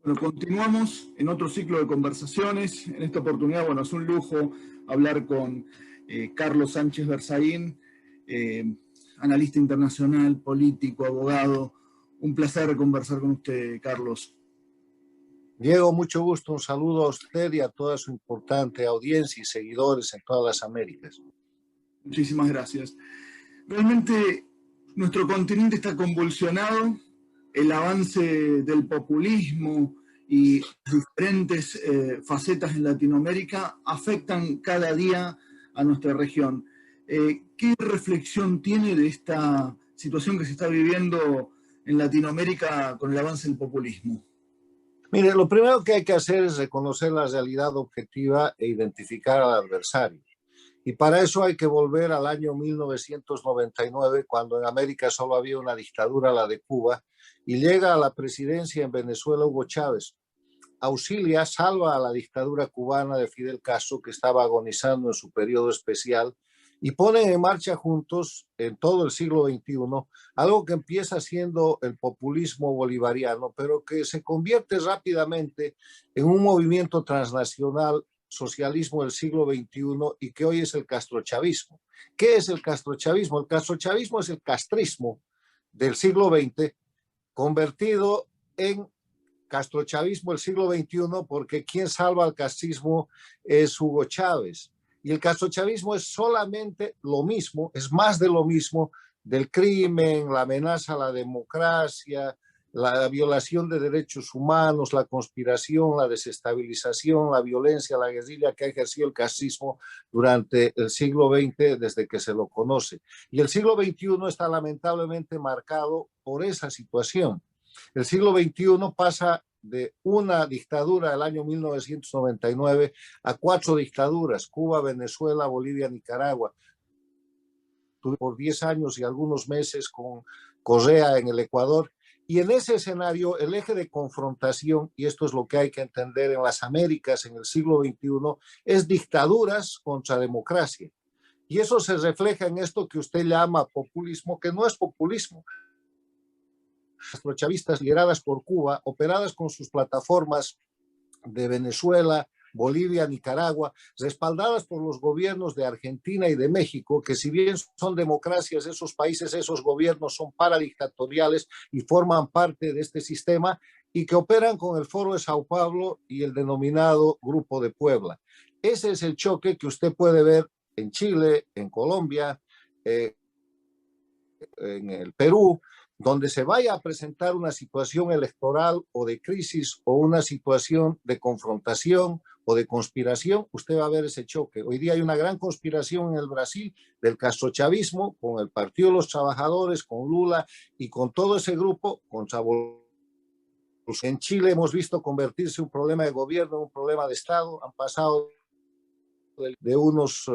Bueno, continuamos en otro ciclo de conversaciones. En esta oportunidad, bueno, es un lujo hablar con Carlos Sánchez Berzaín, analista internacional, político, abogado. Un placer conversar con usted, Carlos. Diego, mucho gusto. Un saludo a usted y a toda su importante audiencia y seguidores en todas las Américas. Muchísimas gracias. Realmente nuestro continente está convulsionado. El avance del populismo y diferentes facetas en Latinoamérica afectan cada día a nuestra región. ¿Qué reflexión tiene de esta situación que se está viviendo en Latinoamérica con el avance del populismo? Mire, lo primero que hay que hacer es reconocer la realidad objetiva e identificar al adversario. Y para eso hay que volver al año 1999, cuando en América solo había una dictadura, la de Cuba, y llega a la presidencia en Venezuela Hugo Chávez. Auxilia, salva a la dictadura cubana de Fidel Castro, que estaba agonizando en su periodo especial, y ponen en marcha juntos en todo el siglo XXI algo que empieza siendo el populismo bolivariano, pero que se convierte rápidamente en un movimiento transnacional, socialismo del siglo XXI, y que hoy es el castrochavismo. ¿Qué es el castrochavismo? El castrochavismo es el castrismo del siglo XX convertido en castrochavismo del siglo XXI, porque quien salva al castrismo es Hugo Chávez. Y el castrochavismo es solamente lo mismo, es más de lo mismo, del crimen, la amenaza a la democracia, la violación de derechos humanos, la conspiración, la desestabilización, la violencia, la guerrilla que ha ejercido el castrismo durante el siglo XX desde que se lo conoce. Y el siglo XXI está lamentablemente marcado por esa situación. El siglo XXI pasa de una dictadura del año 1999 a 4 dictaduras: Cuba, Venezuela, Bolivia, Nicaragua. Por 10 años y algunos meses con Correa en el Ecuador. Y en ese escenario, el eje de confrontación, y esto es lo que hay que entender en las Américas en el siglo XXI, es dictaduras contra democracia. Y eso se refleja en esto que usted llama populismo, que no es populismo. Chavistas lideradas por Cuba, operadas con sus plataformas de Venezuela, Bolivia, Nicaragua, respaldadas por los gobiernos de Argentina y de México, que si bien son democracias esos países, esos gobiernos son paradictatoriales y forman parte de este sistema, y que operan con el Foro de Sao Paulo y el denominado Grupo de Puebla. Ese es el choque que usted puede ver en Chile, en Colombia, en el Perú, donde se vaya a presentar una situación electoral o de crisis o una situación de confrontación o de conspiración, usted va a ver ese choque. Hoy día hay una gran conspiración en el Brasil del castrochavismo con el Partido de los Trabajadores, con Lula y con todo ese grupo contra Bolsonaro. En Chile hemos visto convertirse un problema de gobierno en un problema de Estado. Han pasado de unos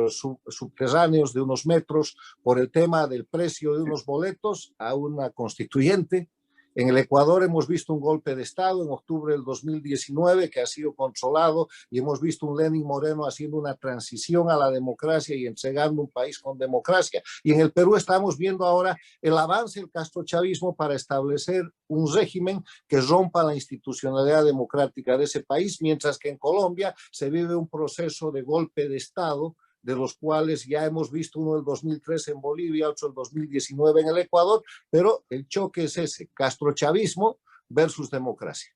subterráneos de unos metros por el tema del precio de unos boletos a una constituyente. En el Ecuador hemos visto un golpe de Estado en octubre del 2019 que ha sido controlado, y hemos visto un Lenín Moreno haciendo una transición a la democracia y entregando un país con democracia. Y en el Perú estamos viendo ahora el avance del castrochavismo para establecer un régimen que rompa la institucionalidad democrática de ese país, mientras que en Colombia se vive un proceso de golpe de Estado, de los cuales ya hemos visto uno del 2013 en Bolivia, otro del 2019 en el Ecuador, pero el choque es ese: castrochavismo versus democracia.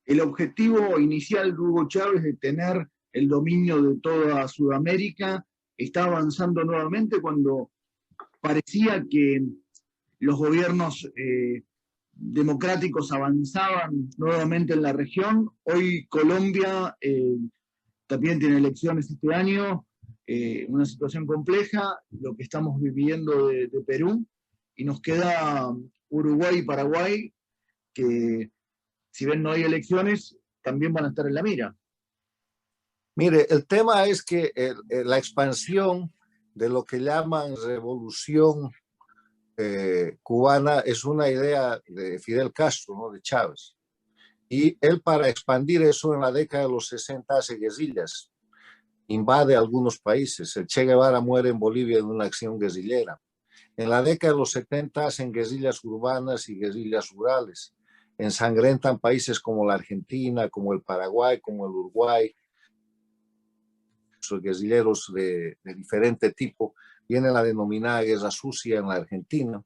El objetivo inicial de Hugo Chávez de tener el dominio de toda Sudamérica está avanzando nuevamente cuando parecía que los gobiernos democráticos avanzaban nuevamente en la región. Hoy Colombia también tiene elecciones este año, una situación compleja, lo que estamos viviendo de Perú, y nos queda Uruguay y Paraguay, que si bien no hay elecciones, también van a estar en la mira. Mire, el tema es que la expansión de lo que llaman revolución cubana es una idea de Fidel Castro, ¿no?, de Chávez. Y él, para expandir eso, en la década de los 60 hace guerrillas, invade algunos países. El Che Guevara muere en Bolivia en una acción guerrillera. En la década de los 70 hacen guerrillas urbanas y guerrillas rurales. ensangrentan países como la Argentina, como el Paraguay, como el Uruguay, sus guerrilleros de diferente tipo. Viene la denominada guerra sucia en la Argentina.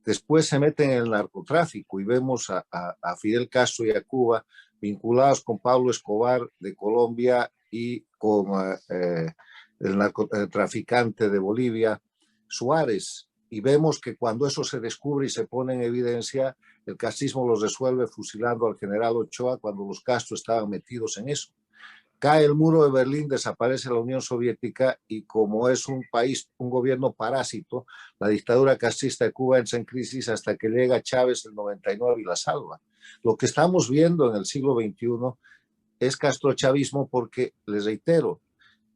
Después se meten en el narcotráfico y vemos a Fidel Castro y a Cuba vinculados con Pablo Escobar de Colombia y con el narcotraficante de Bolivia, Suárez. Y vemos que cuando eso se descubre y se pone en evidencia, el castrismo los resuelve fusilando al general Ochoa cuando los Castro estaban metidos en eso. Cae el muro de Berlín, desaparece la Unión Soviética y como es un país, un gobierno parásito, la dictadura castrista de Cuba entra en crisis hasta que llega Chávez en el 99 y la salva. Lo que estamos viendo en el siglo XXI es castrochavismo porque, les reitero,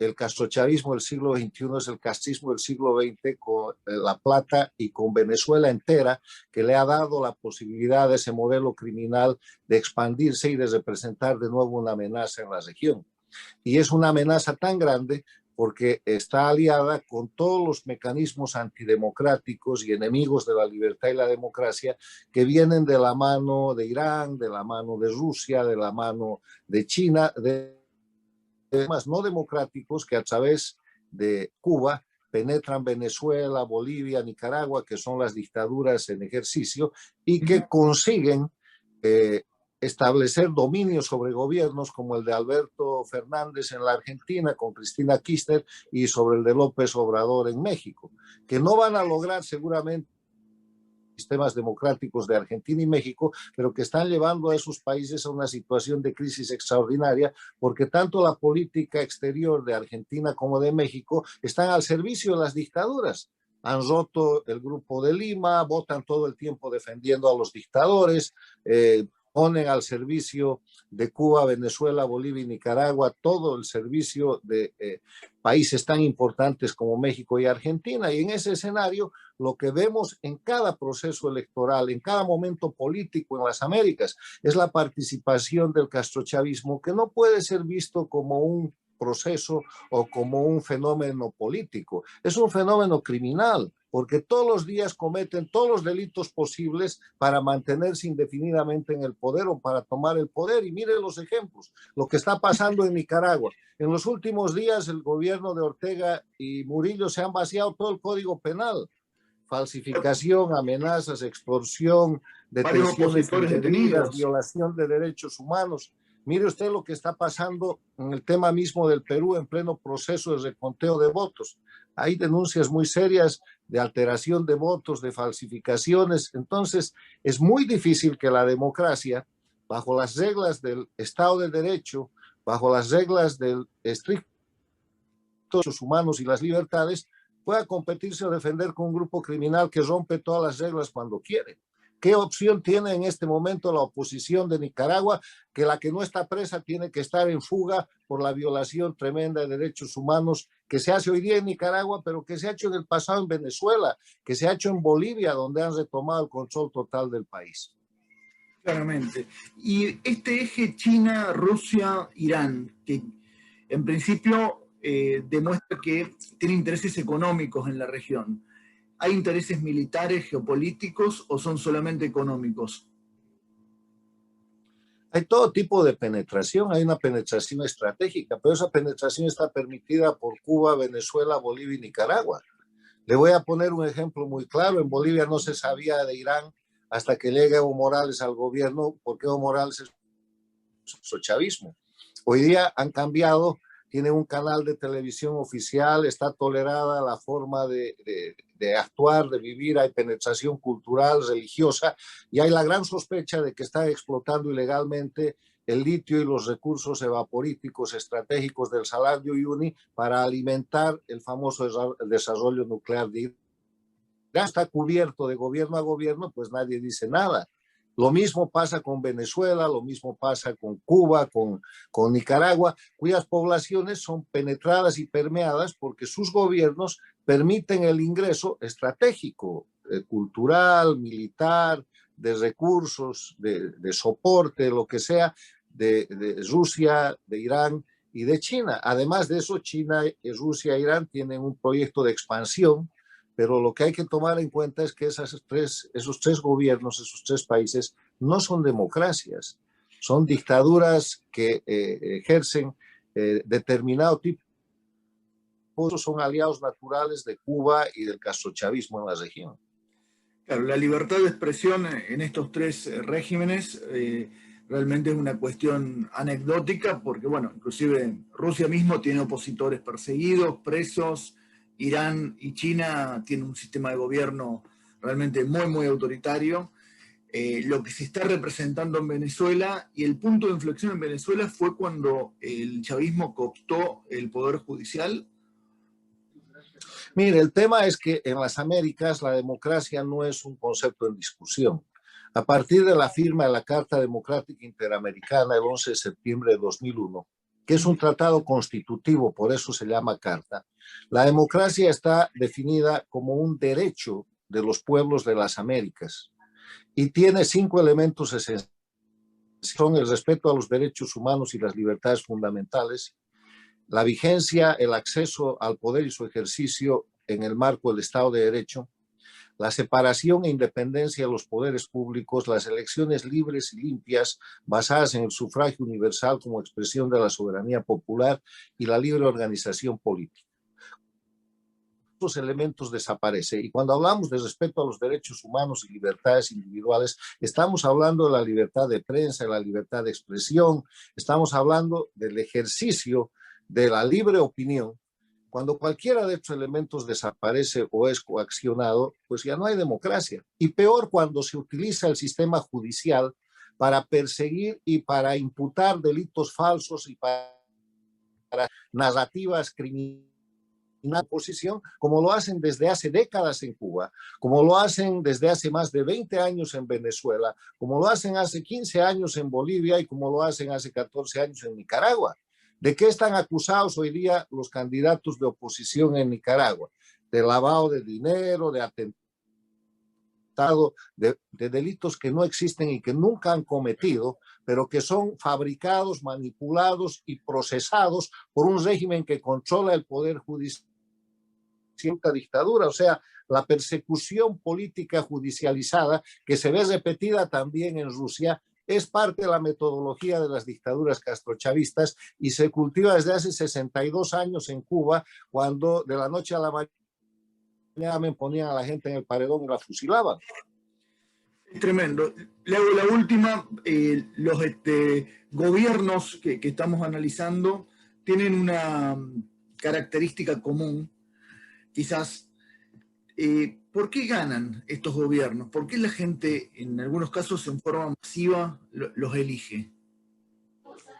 el castrochavismo del siglo XXI es el castrismo del siglo XX con La Plata y con Venezuela entera, que le ha dado la posibilidad a ese modelo criminal de expandirse y de representar de nuevo una amenaza en la región. Y es una amenaza tan grande porque está aliada con todos los mecanismos antidemocráticos y enemigos de la libertad y la democracia que vienen de la mano de Irán, de la mano de Rusia, de la mano de China, de temas no democráticos que a través de Cuba penetran Venezuela, Bolivia, Nicaragua, que son las dictaduras en ejercicio, y que consiguen establecer dominio sobre gobiernos como el de Alberto Fernández en la Argentina, con Cristina Kirchner, y sobre el de López Obrador en México, que no van a lograr seguramente sistemas democráticos de Argentina y México, pero que están llevando a esos países a una situación de crisis extraordinaria, porque tanto la política exterior de Argentina como de México están al servicio de las dictaduras. Han roto el Grupo de Lima, votan todo el tiempo defendiendo a los dictadores, ponen al servicio de Cuba, Venezuela, Bolivia y Nicaragua todo el servicio de países tan importantes como México y Argentina. Y en ese escenario, lo que vemos en cada proceso electoral, en cada momento político en las Américas, es la participación del castrochavismo, que no puede ser visto como un proceso o como un fenómeno político. Es un fenómeno criminal, porque todos los días cometen todos los delitos posibles para mantenerse indefinidamente en el poder o para tomar el poder. Y miren los ejemplos, lo que está pasando en Nicaragua. En los últimos días, el gobierno de Ortega y Murillo se han vaciado todo el Código Penal. Falsificación, amenazas, extorsión, detenciones indebidas, violación de derechos humanos. Mire usted lo que está pasando en el tema mismo del Perú en pleno proceso de reconteo de votos. Hay denuncias muy serias de alteración de votos, de falsificaciones. Entonces, es muy difícil que la democracia, bajo las reglas del Estado de Derecho, bajo las reglas del estricto derechos humanos y las libertades, pueda competirse o defender con un grupo criminal que rompe todas las reglas cuando quiere. ¿Qué opción tiene en este momento la oposición de Nicaragua? Que la que no está presa tiene que estar en fuga por la violación tremenda de derechos humanos que se hace hoy día en Nicaragua, pero que se ha hecho en el pasado en Venezuela, que se ha hecho en Bolivia, donde han retomado el control total del país. Claramente. Y este eje China, Rusia, Irán, que en principio demuestra que tiene intereses económicos en la región. ¿Hay intereses militares, geopolíticos o son solamente económicos? Hay todo tipo de penetración, hay una penetración estratégica, pero esa penetración está permitida por Cuba, Venezuela, Bolivia y Nicaragua. Le voy a poner un ejemplo muy claro. En Bolivia no se sabía de Irán hasta que llega Evo Morales al gobierno, porque Evo Morales es chavismo. Hoy día han cambiado, tiene un canal de televisión oficial, está tolerada la forma de actuar, de vivir, hay penetración cultural, religiosa, y hay la gran sospecha de que están explotando ilegalmente el litio y los recursos evaporíticos estratégicos del Salar de Uyuni para alimentar el famoso desarrollo nuclear de Irán. Está cubierto de gobierno a gobierno, pues nadie dice nada. Lo mismo pasa con Venezuela, lo mismo pasa con Cuba, con Nicaragua, cuyas poblaciones son penetradas y permeadas porque sus gobiernos permiten el ingreso estratégico, cultural, militar, de recursos, de soporte, lo que sea, de Rusia, de Irán y de China. Además de eso, China, Rusia e Irán tienen un proyecto de expansión, pero lo que hay que tomar en cuenta es que esos tres gobiernos, esos tres países, no son democracias, son dictaduras que ejercen determinado tipo. Son aliados naturales de Cuba y del castrochavismo en la región. Claro, la libertad de expresión en estos tres regímenes realmente es una cuestión anecdótica porque, bueno, inclusive Rusia mismo tiene opositores perseguidos, presos, Irán y China tienen un sistema de gobierno realmente muy, muy autoritario. Lo que se está representando en Venezuela y el punto de inflexión en Venezuela fue cuando el chavismo cooptó el poder judicial. Mire, el tema es que en las Américas la democracia no es un concepto en discusión. A partir de la firma de la Carta Democrática Interamericana el 11 de septiembre de 2001, que es un tratado constitutivo, por eso se llama Carta, la democracia está definida como un derecho de los pueblos de las Américas y tiene 5 elementos esenciales. Son el respeto a los derechos humanos y las libertades fundamentales, la vigencia, el acceso al poder y su ejercicio en el marco del Estado de Derecho, la separación e independencia de los poderes públicos, las elecciones libres y limpias basadas en el sufragio universal como expresión de la soberanía popular y la libre organización política. Estos elementos desaparecen y cuando hablamos de respeto a los derechos humanos y libertades individuales, estamos hablando de la libertad de prensa, de la libertad de expresión, estamos hablando del ejercicio de la libre opinión. Cuando cualquiera de estos elementos desaparece o es coaccionado, pues ya no hay democracia. Y peor cuando se utiliza el sistema judicial para perseguir y para imputar delitos falsos y para narrativas criminales, oposición, como lo hacen desde hace décadas en Cuba, como lo hacen desde hace más de 20 años en Venezuela, como lo hacen hace 15 años en Bolivia y como lo hacen hace 14 años en Nicaragua. ¿De qué están acusados hoy día los candidatos de oposición en Nicaragua? De lavado de dinero, de atentado, de delitos que no existen y que nunca han cometido, pero que son fabricados, manipulados y procesados por un régimen que controla el poder judicial. Cierta dictadura, o sea, la persecución política judicializada que se ve repetida también en Rusia es parte de la metodología de las dictaduras castrochavistas y se cultiva desde hace 62 años en Cuba, cuando de la noche a la mañana ponían a la gente en el paredón y la fusilaban. Tremendo. Le hago la última. Los gobiernos que estamos analizando tienen una característica común. Quizás, ¿por qué ganan estos gobiernos? ¿Por qué la gente, en algunos casos, en forma masiva, los elige?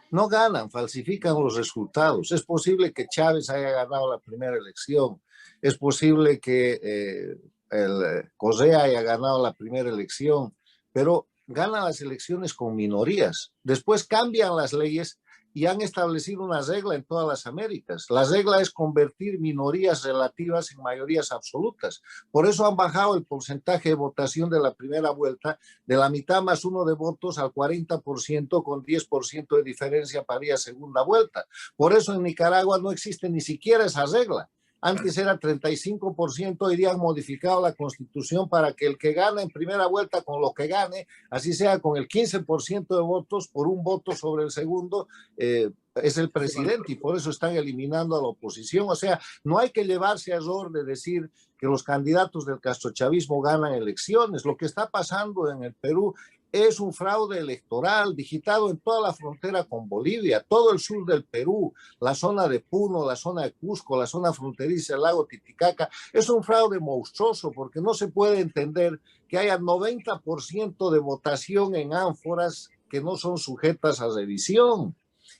No ganan, falsifican los resultados. Es posible que Chávez haya ganado la primera elección. Es posible que el Correa haya ganado la primera elección, pero ganan las elecciones con minorías. Después cambian las leyes y han establecido una regla en todas las Américas. La regla es convertir minorías relativas en mayorías absolutas. Por eso han bajado el porcentaje de votación de la primera vuelta de la mitad más uno de votos al 40% con 10% de diferencia para ir a segunda vuelta. Por eso en Nicaragua no existe ni siquiera esa regla. Antes era 35%, hoy día han modificado la constitución para que el que gana en primera vuelta con lo que gane, así sea con el 15% de votos por un voto sobre el segundo, es el presidente y por eso están eliminando a la oposición. O sea, no hay que llevarse a error de decir que los candidatos del castrochavismo ganan elecciones. Lo que está pasando en el Perú es un fraude electoral digitado en toda la frontera con Bolivia, todo el sur del Perú, la zona de Puno, la zona de Cusco, la zona fronteriza del lago Titicaca. Es un fraude monstruoso porque no se puede entender que haya 90% de votación en ánforas que no son sujetas a revisión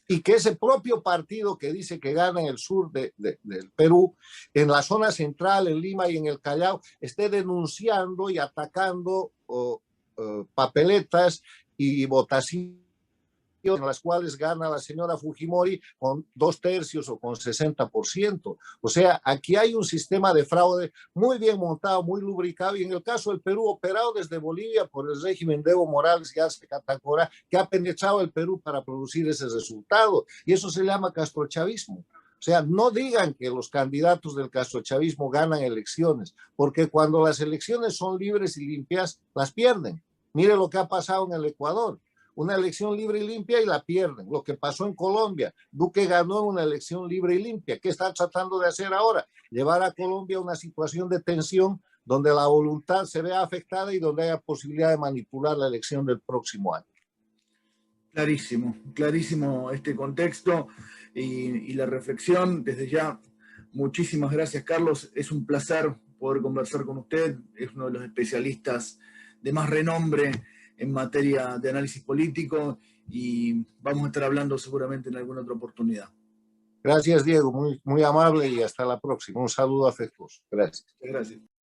y que ese propio partido que dice que gana en el sur del Perú, en la zona central, en Lima y en el Callao, esté denunciando y atacando papeletas y votaciones en las cuales gana la señora Fujimori con 2/3 o con 60%. O sea, aquí hay un sistema de fraude muy bien montado, muy lubricado, y en el caso del Perú, operado desde Bolivia por el régimen de Evo Morales y Arce Catacora, que ha penetrado el Perú para producir ese resultado. Y eso se llama castrochavismo. O sea, no digan que los candidatos del castrochavismo ganan elecciones, porque cuando las elecciones son libres y limpias, las pierden. Mire lo que ha pasado en el Ecuador. Una elección libre y limpia y la pierden. Lo que pasó en Colombia. Duque ganó una elección libre y limpia. ¿Qué está tratando de hacer ahora? Llevar a Colombia a una situación de tensión donde la voluntad se vea afectada y donde haya posibilidad de manipular la elección del próximo año. Clarísimo, clarísimo este contexto y la reflexión. Desde ya, muchísimas gracias, Carlos. Es un placer poder conversar con usted. Es uno de los especialistas de más renombre en materia de análisis político y vamos a estar hablando seguramente en alguna otra oportunidad. Gracias, Diego. Muy, muy amable y hasta la próxima. Un saludo afectuoso. Gracias. Gracias.